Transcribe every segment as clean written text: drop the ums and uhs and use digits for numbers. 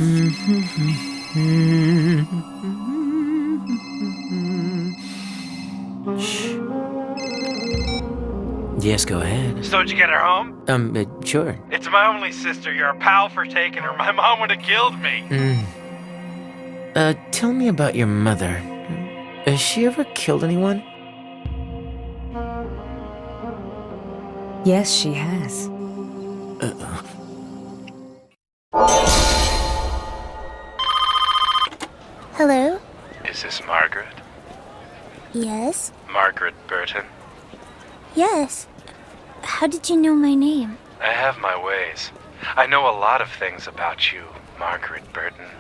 Shh. Yes, go ahead. So did you get her home? Sure. It's my only sister. You're a pal for taking her. My mom would have killed me. Tell me about your mother. Has she ever killed anyone? Yes, she has. Hello? Is this Margaret? Yes? Margaret Burton? Yes. How did you know my name? I have my ways. I know a lot of things about you, Margaret Burton.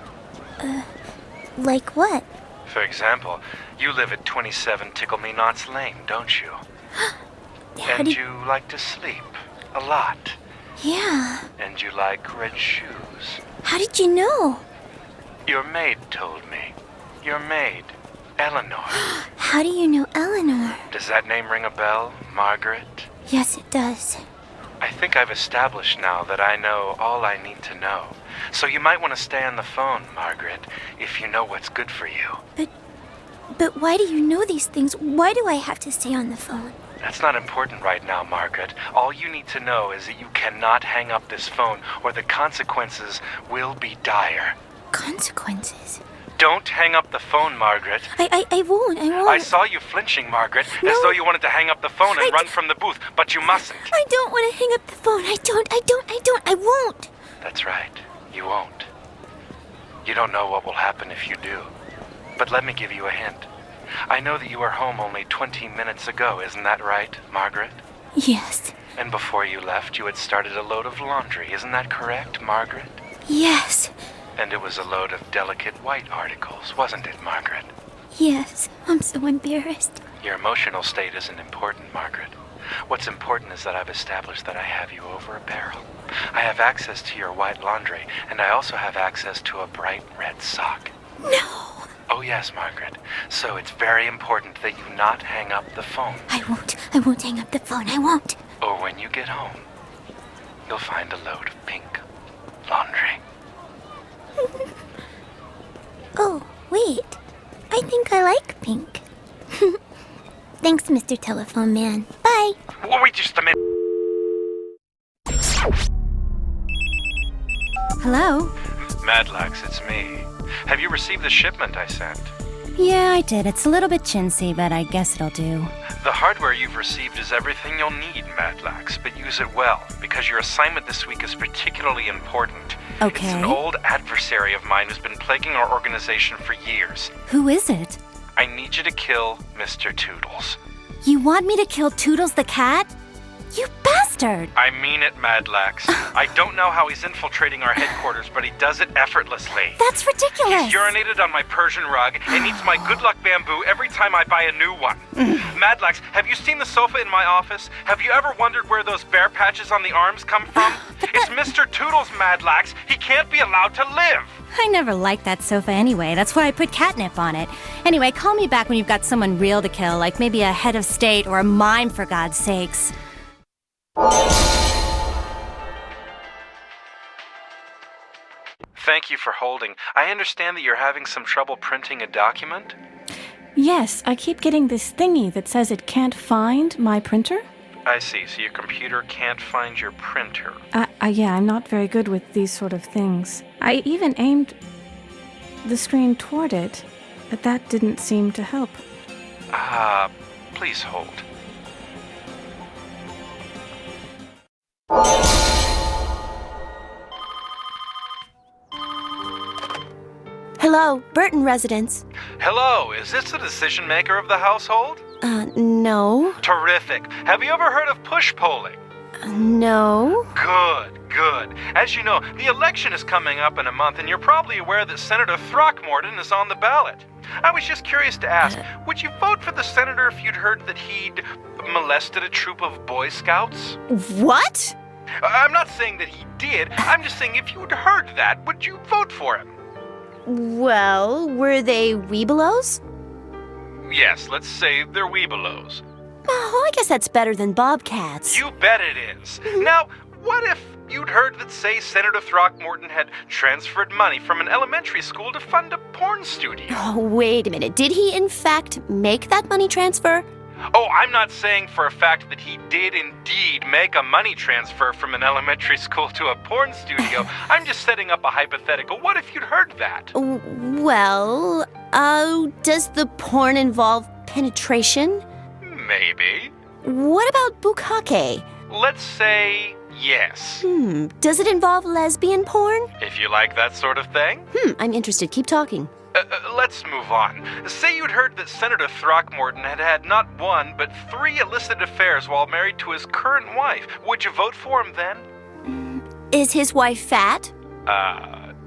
Like what? For example, you live at 27 Tickle-Me-Nots Lane, don't you? And you like to sleep. A lot. Yeah. And you like red shoes. How did you know? Your maid told me. Your maid, Eleanor. How do you know Eleanor? Does that name ring a bell, Margaret? Yes, it does. I think I've established now that I know all I need to know. So you might want to stay on the phone, Margaret, if you know what's good for you. But why do you know these things? Why do I have to stay on the phone? That's not important right now, Margaret. All you need to know is that you cannot hang up this phone, or the consequences will be dire. Consequences? Don't hang up the phone, Margaret. I won't. I saw you flinching, Margaret, as though you wanted to hang up the phone and run from the booth, but you mustn't. I don't want to hang up the phone. I won't. That's right. You won't. You don't know what will happen if you do. But let me give you a hint. I know that you were home only 20 minutes ago, isn't that right, Margaret? Yes. And before you left, you had started a load of laundry, isn't that correct, Margaret? Yes. And it was a load of delicate white articles, wasn't it, Margaret? Yes. I'm so embarrassed. Your emotional state isn't important, Margaret. What's important is that I've established that I have you over a barrel. I have access to your white laundry, and I also have access to a bright red sock. No. Oh, yes, Margaret. So it's very important that you not hang up the phone. I won't hang up the phone. I won't. Or when you get home, you'll find a load of pink laundry. Oh, wait. I think I like pink. Thanks, Mr. Telephone Man. Bye. Wait just a minute. Hello? Madlax, it's me. Have you received the shipment I sent? Yeah, I did. It's a little bit chintzy, but I guess it'll do. The hardware you've received is everything you'll need, Madlax, but use it well, because your assignment this week is particularly important. Okay. It's an old adversary of mine who's been plaguing our organization for years. Who is it? I need you to kill Mr. Toodles. You want me to kill Toodles the cat? You bastard! I mean it, Madlax. I don't know how he's infiltrating our headquarters, but he does it effortlessly. That's ridiculous! He's urinated on my Persian rug and eats my good luck bamboo every time I buy a new one. Madlax, have you seen the sofa in my office? Have you ever wondered where those bare patches on the arms come from? It's Mr. Toodles, Madlax. He can't be allowed to live. I never liked that sofa anyway. That's why I put catnip on it. Anyway, call me back when you've got someone real to kill, like maybe a head of state or a mime, for God's sakes. Thank you for holding. I understand that you're having some trouble printing a document? Yes, I keep getting this thingy that says it can't find my printer. I see, so your computer can't find your printer. Yeah, I'm not very good with these sort of things. I even aimed the screen toward it, but that didn't seem to help. Please hold. Hello, Burton residence. Hello, is this the decision maker of the household? No. Terrific. Have you ever heard of push polling? No. Good. As you know, the election is coming up in a month, and you're probably aware that Senator Throckmorton is on the ballot. I was just curious to ask, would you vote for the senator if you'd heard that he'd molested a troop of Boy Scouts? What? I'm not saying that he did. I'm just saying if you'd heard that, would you vote for him? Well, were they weebelows? Yes, let's say they're weebelows. Oh, I guess that's better than bobcats. You bet it is. Now, what if You'd heard that, say, Senator Throckmorton had transferred money from an elementary school to fund a porn studio. Oh, wait a minute. Did he, in fact, make that money transfer? Oh, I'm not saying for a fact that he did indeed make a money transfer from an elementary school to a porn studio. I'm just setting up a hypothetical. What if you'd heard that? Well, does the porn involve penetration? Maybe. What about bukkake? Let's say yes. Does it involve lesbian porn? If you like that sort of thing. I'm interested. Keep talking. Let's move on. Say you'd heard that Senator Throckmorton had had not one, but 3 illicit affairs while married to his current wife. Would you vote for him then? Is his wife fat?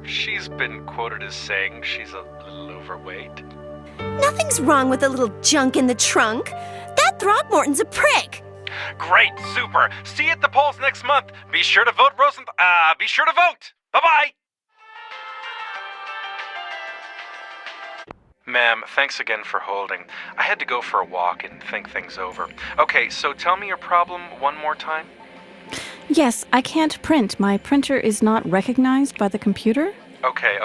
She's been quoted as saying she's a little overweight. Nothing's wrong with a little junk in the trunk. That Throckmorton's a prick. Great, super. See you at the polls next month. Be sure to vote be sure to vote. Bye-bye. Ma'am, thanks again for holding. I had to go for a walk and think things over. Okay, so tell me your problem one more time. Yes, I can't print. My printer is not recognized by the computer. Okay.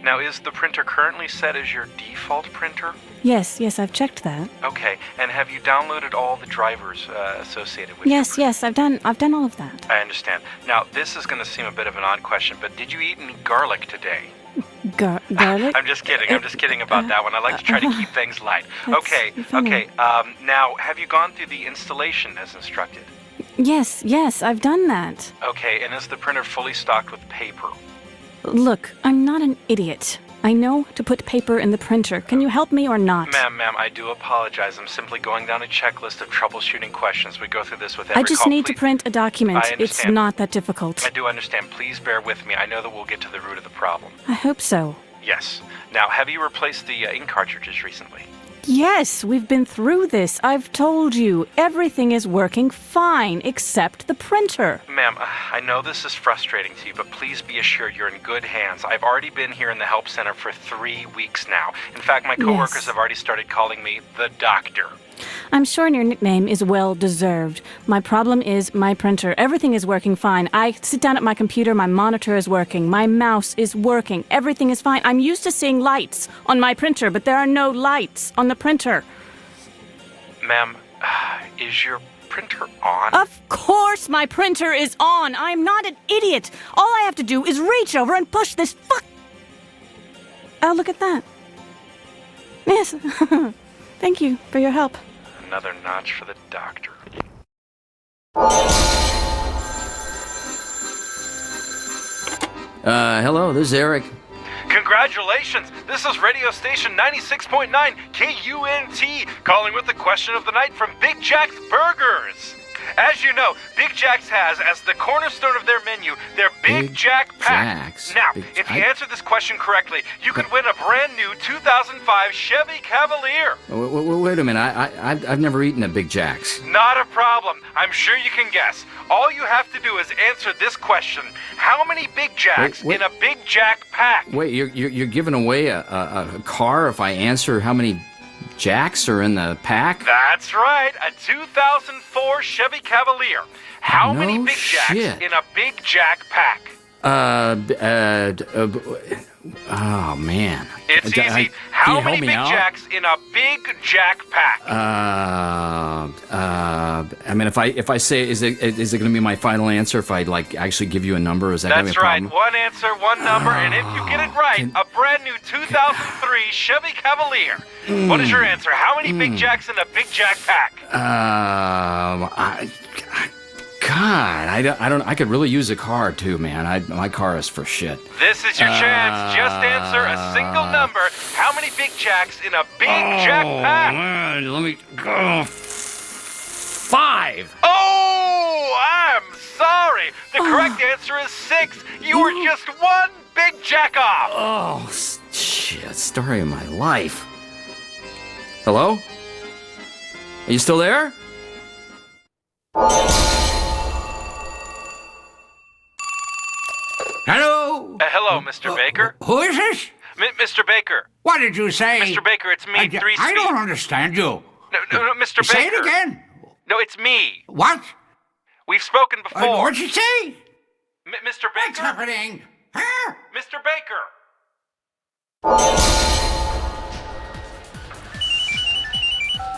Now, is the printer currently set as your default printer? Yes, I've checked that. Okay, and have you downloaded all the drivers associated with Yes, I've done all of that. I understand. Now, this is going to seem a bit of an odd question, but did you eat any garlic today? Garlic? I'm just kidding about that one. I like to try to keep things light. That's funny. Now, have you gone through the installation as instructed? Yes, I've done that. Okay, and is the printer fully stocked with paper? Look, I'm not an idiot. I know to put paper in the printer. Can you help me or not? Ma'am, I do apologize. I'm simply going down a checklist of troubleshooting questions. We go through this with every I just call. need to print a document. I It's understand. not that difficult. I do understand. Please bear with me. I know that we'll get to the root of the problem. I hope so. Yes. Now, have you replaced the ink cartridges recently? Yes, we've been through this. I've told you. Everything is working fine, except the printer. Ma'am, I know this is frustrating to you, but please be assured you're in good hands. I've already been here in the help center for 3 weeks now. In fact, my coworkers Yes. have already started calling me the doctor. I'm sure your nickname is well deserved. My problem is my printer. Everything is working fine. I sit down at my computer, my monitor is working, my mouse is working. Everything is fine. I'm used to seeing lights on my printer, but there are no lights on the printer. Ma'am, is your printer on? Of course my printer is on. I'm not an idiot. All I have to do is reach over and push this Oh, look at that. Yes. Thank you for your help. Another notch for the doctor. Hello, this is Eric. Congratulations! This is radio station 96.9 KUNT, calling with the question of the night from Big Jack's Burgers. As you know, Big Jack's has, as the cornerstone of their menu, their Big Jack Pack. Jack's? Now, Big- if you answer this question correctly, you could win a brand new 2005 Chevy Cavalier. Wait a minute. I've never eaten a Big Jack's. Not a problem. I'm sure you can guess. All you have to do is answer this question. How many Big Jacks Wait. in a Big Jack Pack? Wait, you're giving away a car if I answer how many Jacks are in the pack? That's right, a 2004 Chevy Cavalier. How No many Big Jacks shit. in a Big Jack Pack? Oh man. It's easy. How many Big Jack? Jacks in a Big Jack Pack? I mean, if I say, is it going to be my final answer if I actually give you a number? Is that going to That's be a right. problem? One answer, one number, and if you get it right, a brand new 2003 Chevy Cavalier. What is your answer? How many Big Jacks in a Big Jack Pack? I could really use a car too, man. My car is for shit. This is your chance. Just answer a single number. How many Big Jacks in a Big Jack Pack? Man, let me go. 5. Oh, I'm sorry. The correct answer is 6. You were just one Big Jack off. Oh, shit. Story of my life. Hello? Are you still there? Hello? Hello, Mr. Baker. Who is this? Mr. Baker. What did you say? Mr. Baker, it's me, 3C. I don't understand you. No, Mr. Baker. Say it again. No, it's me. What? We've spoken before. What'd you say? Mr. What's Baker? happening? Huh? Mr. Baker!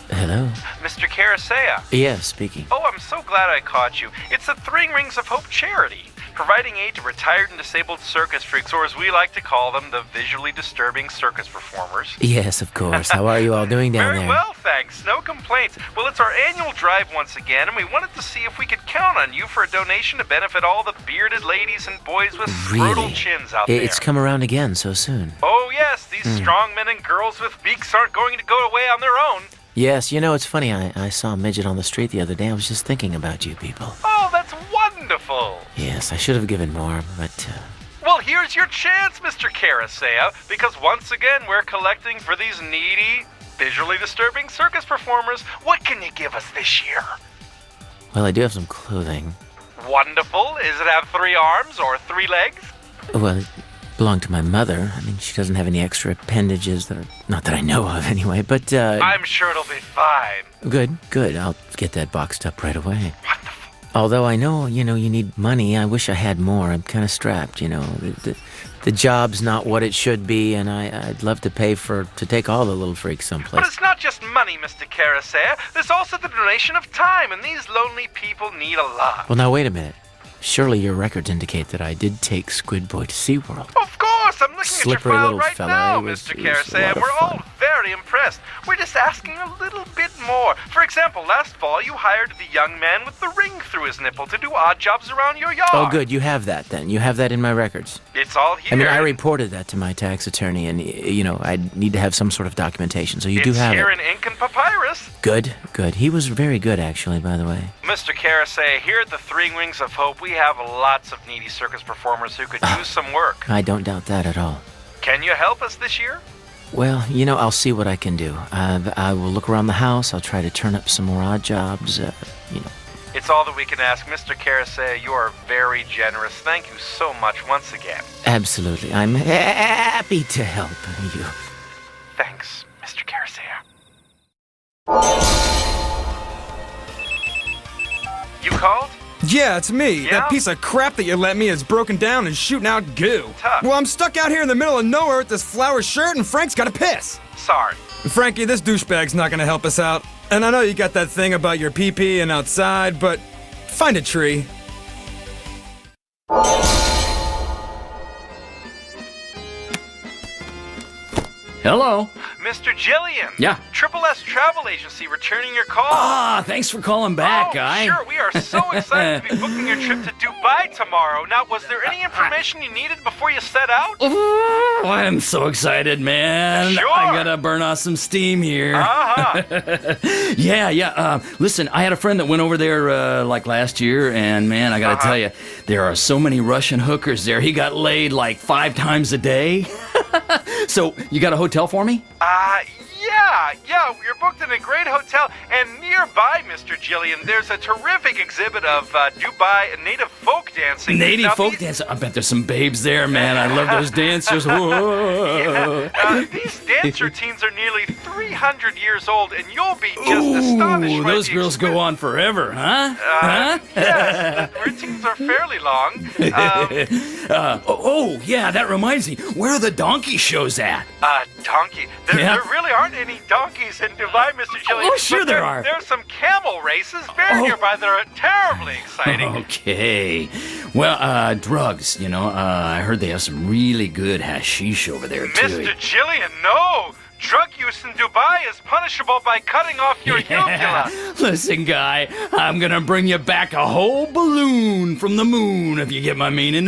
Hello? Mr. Carasea. Yeah, speaking. Oh, I'm so glad I caught you. It's the Three Rings of Hope charity, providing aid to retired and disabled circus freaks, or as we like to call them, the visually disturbing circus performers. Yes, of course. How are you all doing down Very there? well, thanks. No complaints. Well, it's our annual drive once again, and we wanted to see if we could count on you for a donation to benefit all the bearded ladies and boys with scrotal Really? chins out there. It's come around again so soon. Oh, yes, these strong men and girls with beaks aren't going to go away on their own. Yes, you know, it's funny. I saw a midget on the street the other day. I was just thinking about you people. Oh, that's wonderful. Yes, I should have given more, but... Well, here's your chance, Mr. Carasea, because once again, we're collecting for these needy, visually disturbing circus performers. What can you give us this year? Well, I do have some clothing. Wonderful. Does it have 3 arms or 3 legs? Well, it belonged to my mother. I mean, she doesn't have any extra appendages that are... Not that I know of, anyway, but, I'm sure it'll be fine. Good. I'll get that boxed up right away. Wonderful. Although I know, you need money. I wish I had more. I'm kind of strapped, The job's not what it should be, and I'd love to pay to take all the little freaks someplace. But it's not just money, Mr. Carasea. There's also the donation of time, and these lonely people need a lot. Well, now, wait a minute. Surely your records indicate that I did take Squid Boy to SeaWorld. Of course, I'm looking Slippery at your file little right fella. now, It was Mr. a lot Carasea. of We're all fun. very impressed. We're just asking a little bit more. For example, last fall you hired the young man with the ring through his nipple to do odd jobs around your yard. Oh, good. You have that, then. You have that in my records. It's all here. I mean, I reported that to my tax attorney, and, I need to have some sort of documentation, so you do have It's here it. in ink and papyrus. Good. He was very good, actually, by the way. Mr. Carasea, here at the Three Wings of Hope, we have lots of needy circus performers who could use some work. I don't doubt that at all. Can you help us this year? Well, I'll see what I can do. I will look around the house. I'll try to turn up some more odd jobs, It's all that we can ask. Mr. Carasea, you are very generous. Thank you so much once again. Absolutely. I'm happy to help you. Thanks, Mr. Carasea. You called? Yeah, it's me. Yeah? That piece of crap that you let me is broken down and shooting out goo. Tough. Well, I'm stuck out here in the middle of nowhere with this flower shirt and Frank's got to piss. Sorry. Frankie, this douchebag's not gonna help us out. And I know you got that thing about your pee-pee and outside, but find a tree. Hello. Mr. Jillian. Yeah. Triple S Travel Agency returning your call. Ah, thanks for calling back, oh, guy. Sure, we are so excited to be booking your trip to Dubai tomorrow. Now, was there any information you needed before you set out? Oh, I'm so excited, man. Sure. I gotta burn off some steam here. Uh-huh. Yeah. Listen, I had a friend that went over there like last year, and man, I gotta tell you, there are so many Russian hookers there. He got laid like 5 times a day. So, you got a hotel for me? Yeah, you're booked in a great hotel, and nearby, Mr. Jillian, there's a terrific exhibit of Dubai native folk dancing. Native Now, folk these- dance. I bet there's some babes there, man. I love those dancers. Whoa. These dance routines are nearly 300 years old, and you'll be just astonished. Ooh, by those the girls go on forever, huh? Huh? Yes, the routines are fairly long. Yeah, that reminds me. Where are the donkey shows at? Donkey. There really aren't any donkeys in Dubai, Mr. Jillian. Oh, sure but there are. There's some camel races very nearby that are terribly exciting. Okay. Well, drugs, I heard they have some really good hashish over there, too. Mr. Jillian, no! Drug use in Dubai is punishable by cutting off your uvula. Listen, guy, I'm gonna bring you back a whole balloon from the moon, if you get my meaning.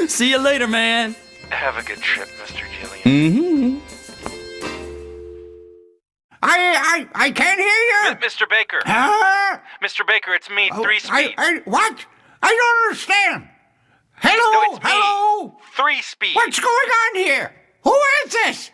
See you later, man. Have a good trip, Mr. Jillian. Mm-hmm. I can't hear you. Mr. Baker. Huh? Mr. Baker, it's me, Oh, 3 Speed. What? I don't understand. Hello? No, it's me. Hello? 3 Speed. What's going on here? Who is this?